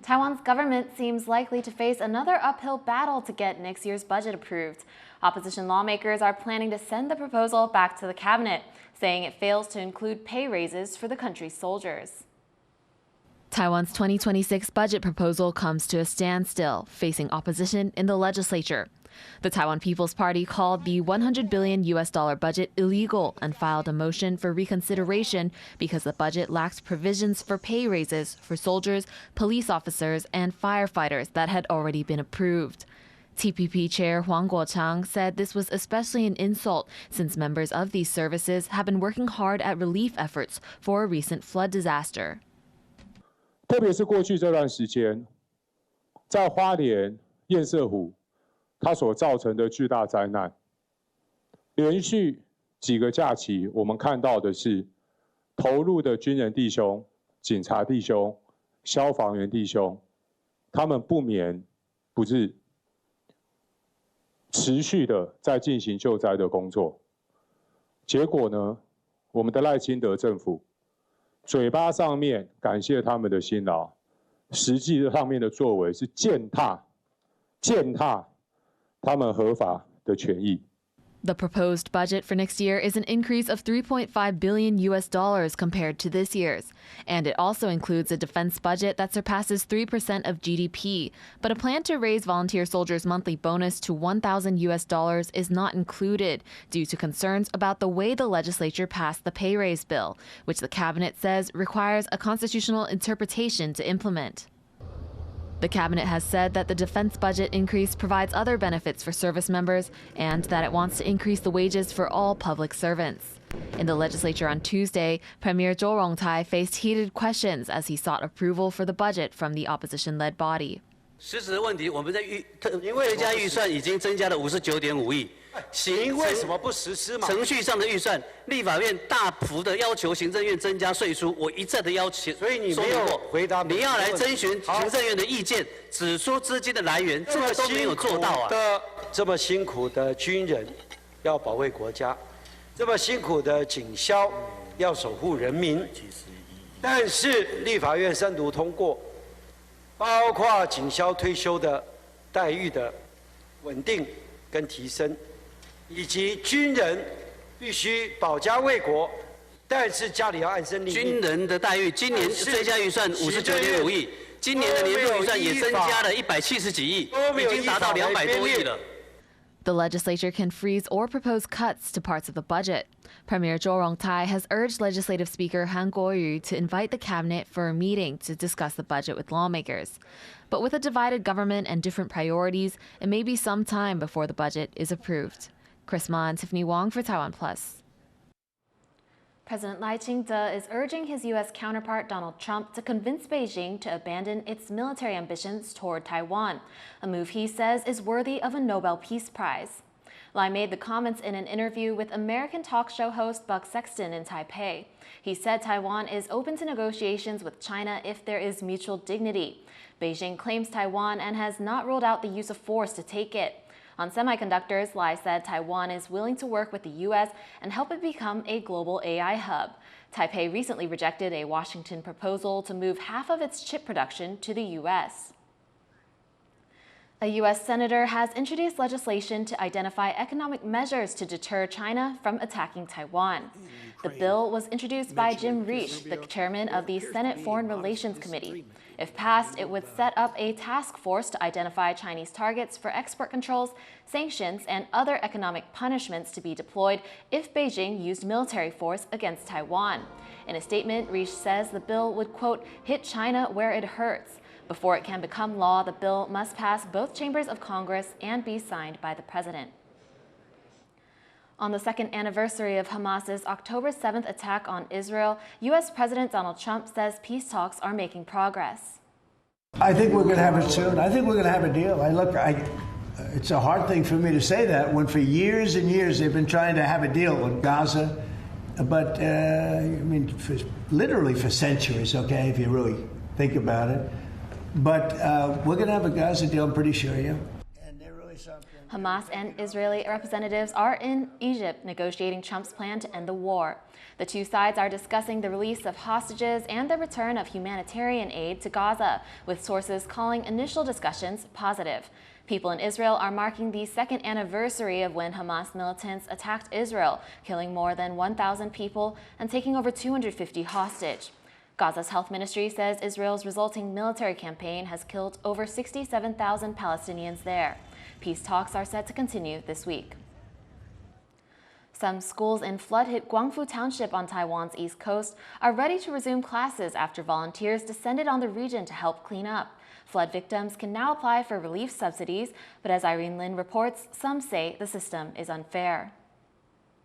Taiwan's government seems likely to face another uphill battle to get next year's budget approved. Opposition lawmakers are planning to send the proposal back to the cabinet, saying it fails to include pay raises for the country's soldiers. Taiwan's 2026 budget proposal comes to a standstill, facing opposition in the legislature. The Taiwan People's Party called the $100 billion budget illegal and filed a motion for reconsideration because the budget lacks provisions for pay raises for soldiers, police officers, and firefighters that had already been approved. TPP Chair Huang Guochang said this was especially an insult since members of these services have been working hard at relief efforts for a recent flood disaster. 特别是过去这段时间，在花莲堰塞湖，它所造成的巨大灾难，连续几个假期，我们看到的是投入的军人弟兄、警察弟兄、消防员弟兄，他们不眠不日，持续的在进行救灾的工作。结果呢，我们的赖清德政府嘴巴上面感谢他们的辛劳，实际上面的作为是践踏他们合法的权益。 The proposed budget for next year is an increase of $3.5 billion compared to this year's. And it also includes a defense budget that surpasses 3% of GDP. But a plan to raise volunteer soldiers' monthly bonus to $1,000 is not included due to concerns about the way the legislature passed the pay raise bill, which the cabinet says requires a constitutional interpretation to implement. The cabinet has said that the defense budget increase provides other benefits for service members and that it wants to increase the wages for all public servants. In the legislature on Tuesday, Premier Zhou Rongtai faced heated questions as he sought approval for the budget from the opposition-led body. 实质的问题，我们的追加预算已经增加了59.5亿。行为什么不实施嘛？程序上的预算，立法院大幅的要求行政院增加税数，我一再的要求，所以你没有回答。你要来征询行政院的意见，指出资金的来源，这个都没有做到啊。这么辛苦的军人要保卫国家，这么辛苦的警消要守护人民，但是立法院3读通过。 包括警消退休的待遇的稳定跟提升，以及军人必须保家卫国，但是家里要安身立命。军人的待遇，今年追加预算59.5亿，今年的年度预算也增加了170几亿，已经达到200多亿了。 The legislature can freeze or propose cuts to parts of the budget. Premier Zhou Rongtai has urged Legislative Speaker Han Kuo-yu to invite the cabinet for a meeting to discuss the budget with lawmakers. But with a divided government and different priorities, it may be some time before the budget is approved. Chris Ma and Tiffany Wong for TaiwanPlus. President Lai Ching-te is urging his U.S. counterpart Donald Trump to convince Beijing to abandon its military ambitions toward Taiwan, a move he says is worthy of a Nobel Peace Prize. Lai made the comments in an interview with American talk show host Buck Sexton in Taipei. He said Taiwan is open to negotiations with China if there is mutual dignity. Beijing claims Taiwan and has not ruled out the use of force to take it. On semiconductors, Lai said Taiwan is willing to work with the U.S. and help it become a global AI hub. Taipei recently rejected a Washington proposal to move half of its chip production to the U.S. A U.S. senator has introduced legislation to identify economic measures to deter China from attacking Taiwan. The bill was introduced by Jim Riles, the chairman of the Senate Foreign Relations Committee. If passed, it would set up a task force to identify Chinese targets for export controls, sanctions, and other economic punishments to be deployed if Beijing used military force against Taiwan. In a statement, Riles says the bill would, quote, hit China where it hurts. Before it can become law, the bill must pass both chambers of Congress and be signed by the president. On the second anniversary of Hamas's October 7th attack on Israel, U.S. President Donald Trump says peace talks are making progress. I think we're going to have it soon. I think we're going to have a deal. It's a hard thing for me to say that when for years and years they've been trying to have a deal with Gaza, but literally for centuries, okay, if you really think about it. But we're going to have a Gaza deal, I'm pretty sure, yeah. And they're really something. Hamas and Israeli representatives are in Egypt negotiating Trump's plan to end the war. The two sides are discussing the release of hostages and the return of humanitarian aid to Gaza, with sources calling initial discussions positive. People in Israel are marking the second anniversary of when Hamas militants attacked Israel, killing more than 1,000 people and taking over 250 hostage. Gaza's health ministry says Israel's resulting military campaign has killed over 67,000 Palestinians there. Peace talks are set to continue this week. Some schools in flood-hit Guangfu Township on Taiwan's east coast are ready to resume classes after volunteers descended on the region to help clean up. Flood victims can now apply for relief subsidies, but as Irene Lin reports, some say the system is unfair.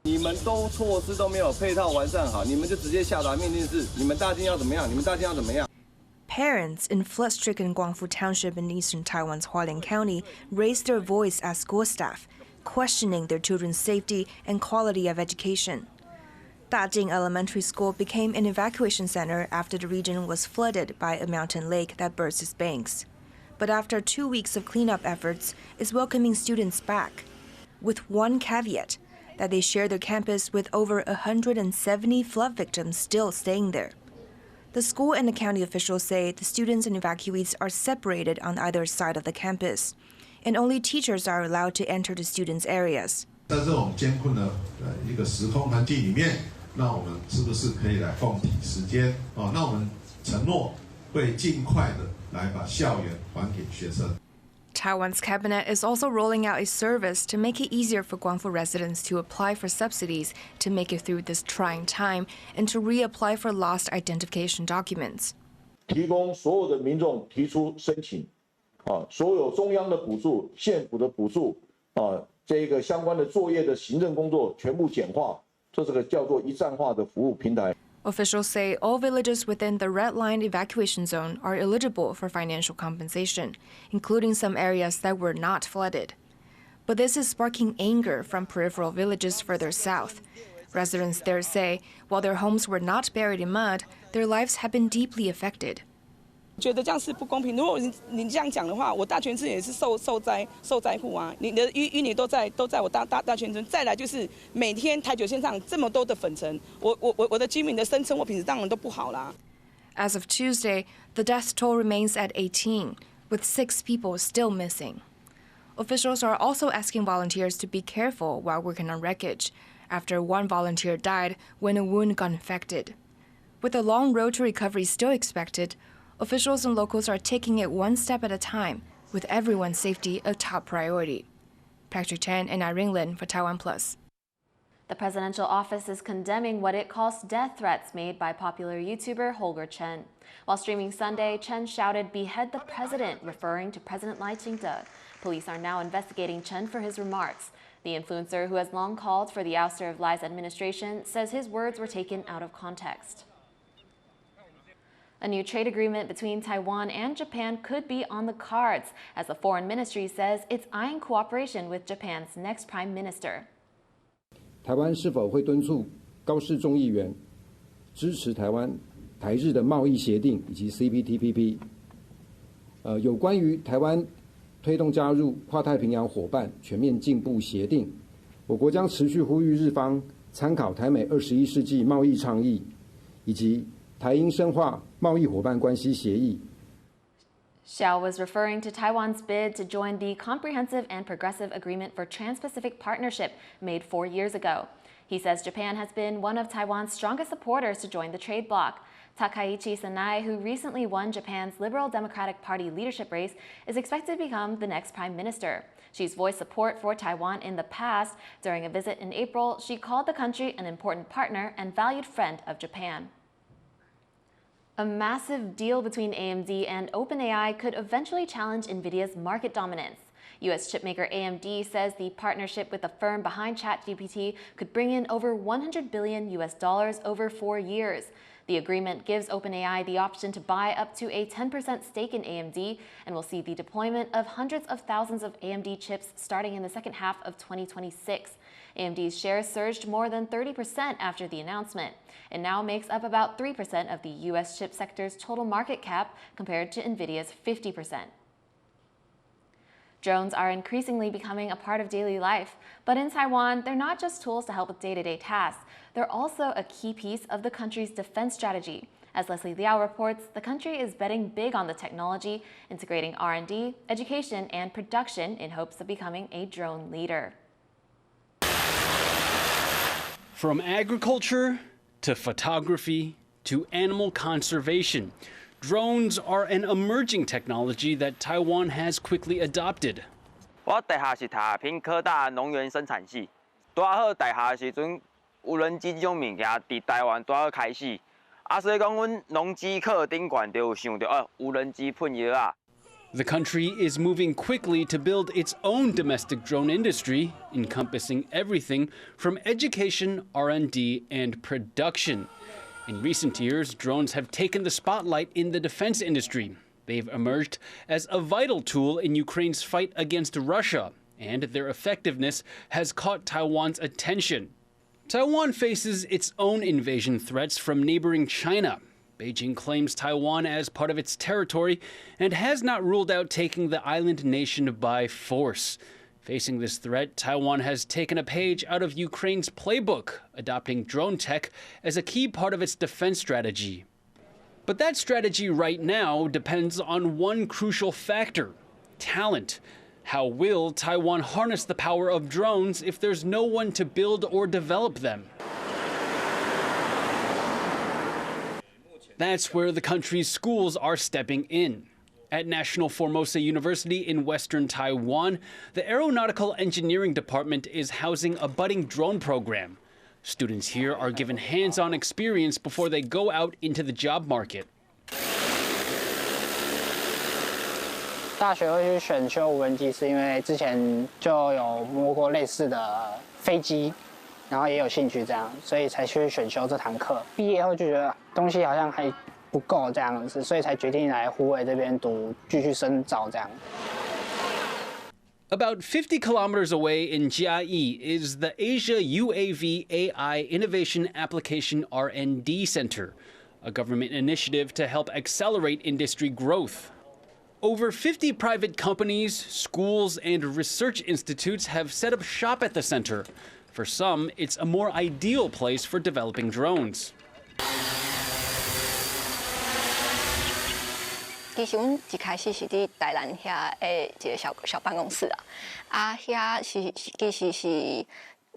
你们都措施都没有配套完善好，你们就直接下达命令是你们大军要怎么样，你们大军要怎么样。 Parents in flood-stricken Guangfu Township in eastern Taiwan's Hualien County raised their voice as school staff, questioning their children's safety and quality of education. Dajing Elementary School became an evacuation center after the region was flooded by a mountain lake that burst its banks. But after 2 weeks of cleanup efforts, it's welcoming students back, with one caveat, that they share their campus with over 170 flood victims still staying there. The school and the county officials say the students and evacuees are separated on either side of the campus, and only teachers are allowed to enter the students' areas. 在这种艰困的一个时空环境里面，那我们是不是可以来共体时间？那我们承诺会尽快的来把校园还给学生。 Taiwan's cabinet is also rolling out a service to make it easier for Guangfu residents to apply for subsidies to make it through this trying time and to reapply for lost identification documents. 提供所有的民众提出申请，所有中央的补助、县府的补助，这个相关的作业的行政工作全部简化，这个叫做一站化的服务平台。 Officials say all villages within the red line evacuation zone are eligible for financial compensation, including some areas that were not flooded. But this is sparking anger from peripheral villages further south. Residents there say while their homes were not buried in mud, their lives have been deeply affected. 觉得这样是不公平。如果你这样讲的话，我大泉村也是受灾户啊。你的淤泥都在我大泉村。再来就是每天台九线上这么多的粉尘，我的居民的生活品质当然都不好啦。As of Tuesday, the death toll remains at 18, with 6 people still missing. Officials are also asking volunteers to be careful while working on wreckage, after one volunteer died when a wound got infected. With a long road to recovery still expected, officials and locals are taking it one step at a time, with everyone's safety a top priority. Patrick Chen and Irene Lin for TaiwanPlus. The presidential office is condemning what it calls death threats made by popular YouTuber Holger Chen. While streaming Sunday, Chen shouted, "Behead the president," referring to President Lai Ching-te. Police are now investigating Chen for his remarks. The influencer, who has long called for the ouster of Lai's administration, says his words were taken out of context. A new trade agreement between Taiwan and Japan could be on the cards, as the foreign ministry says it's eyeing cooperation with Japan's next prime minister. 台湾是否会敦促高市众议员支持台日的贸易协定以及 CPTPP？ 有关于台湾推动加入跨太平洋伙伴全面进步协定，我国将持续呼吁日方参考台美21世纪贸易倡议以及台英深化贸易伙伴关系协议。 Xiao was referring to Taiwan's bid to join the Comprehensive and Progressive Agreement for Trans-Pacific Partnership made 4 years ago. He says Japan has been one of Taiwan's strongest supporters to join the trade bloc. Takaichi Sanai, who recently won Japan's Liberal Democratic Party leadership race, is expected to become the next prime minister. She's voiced support for Taiwan in the past. During a visit in April, she called the country an important partner and valued friend of Japan. A massive deal between AMD and OpenAI could eventually challenge Nvidia's market dominance. U.S. chipmaker AMD says the partnership with the firm behind ChatGPT could bring in over $100 billion over 4 years. The agreement gives OpenAI the option to buy up to a 10% stake in AMD and will see the deployment of hundreds of thousands of AMD chips starting in the second half of 2026. AMD's shares surged more than 30% after the announcement. It now makes up about 3% of the U.S. chip sector's total market cap compared to Nvidia's 50%. Drones are increasingly becoming a part of daily life, but in Taiwan, they're not just tools to help with day-to-day tasks. They're also a key piece of the country's defense strategy. As Leslie Liao reports, the country is betting big on the technology, integrating R&D, education, and production in hopes of becoming a drone leader. From agriculture to photography to animal conservation, drones are an emerging technology that Taiwan has quickly adopted. 我大学是读屏科大农园生产系，拄好大学的时阵，无人机这种物件伫台湾拄好开始，所以讲阮农机课顶悬就有想到，无人机喷药啊。 The country is moving quickly to build its own domestic drone industry, encompassing everything from education, R&D, and production. In recent years, drones have taken the spotlight in the defense industry. They've emerged as a vital tool in Ukraine's fight against Russia, and their effectiveness has caught Taiwan's attention. Taiwan faces its own invasion threats from neighboring China. Beijing claims Taiwan as part of its territory and has not ruled out taking the island nation by force. Facing this threat, Taiwan has taken a page out of Ukraine's playbook, adopting drone tech as a key part of its defense strategy. But that strategy right now depends on one crucial factor: talent. How will Taiwan harness the power of drones if there's no one to build or develop them? That's where the country's schools are stepping in. At National Formosa University in Western Taiwan, the Aeronautical Engineering Department is housing a budding drone program. Students here are given hands-on experience before they go out into the job market. 大学会去选修无人机，是因为之前就有摸过类似的飞机，然后也有兴趣这样，所以才去选修这堂课。毕业后就觉得东西好像还不够这样子，所以才决定来虎尾这边读，继续深造这样。About 50 kilometers away in Jiayi is the Asia UAV AI Innovation Application R&D Center, a government initiative to help accelerate industry growth. Over 50 private companies, schools, and research institutes have set up shop at the center. For some, it's a more ideal place for developing drones. 其实阮一开始是伫台南遐的一个小办公室遐其实是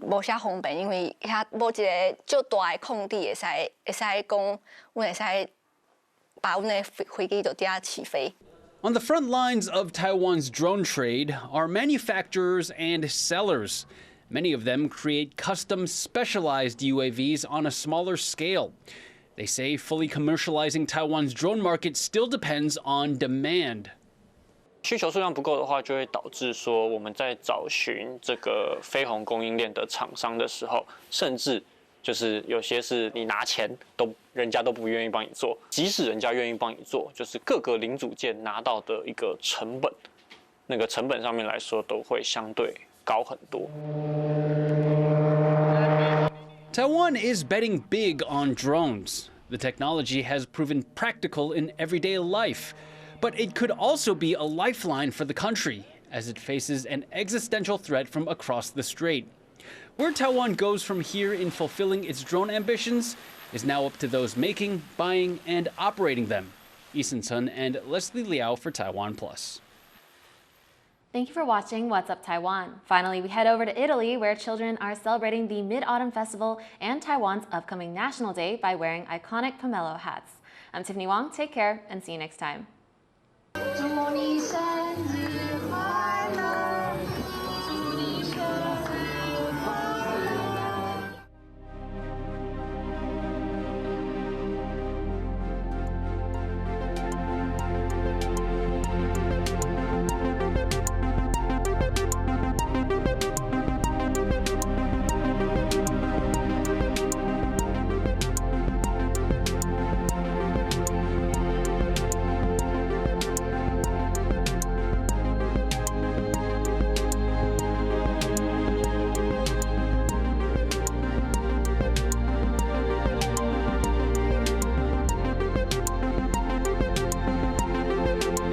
无啥方便，因为遐无一个足大的空地，会使讲，阮会使把阮的飞机就伫遐起飞。 On the front lines of Taiwan's drone trade are manufacturers and sellers. Many of them create custom, specialized UAVs on a smaller scale. They say fully commercializing Taiwan's drone market still depends on demand. 需求数量不够的话，就会导致说我们在找寻这个非红供应链的厂商的时候，甚至就是有些是你拿钱人家都不愿意帮你做，即使人家愿意帮你做，就是各个零组件拿到的一个成本，那个成本上面来说都会相对高很多。 Taiwan is betting big on drones. The technology has proven practical in everyday life, but it could also be a lifeline for the country as it faces an existential threat from across the strait. Where Taiwan goes from here in fulfilling its drone ambitions is now up to those making, buying, and operating them. Eason Sun and Leslie Liao for TaiwanPlus. Thank you for watching What's Up Taiwan. Finally, we head over to Italy, where children are celebrating the Mid-Autumn Festival and Taiwan's upcoming National Day by wearing iconic pomelo hats. I'm Tiffany Wong. Take care and see you next time.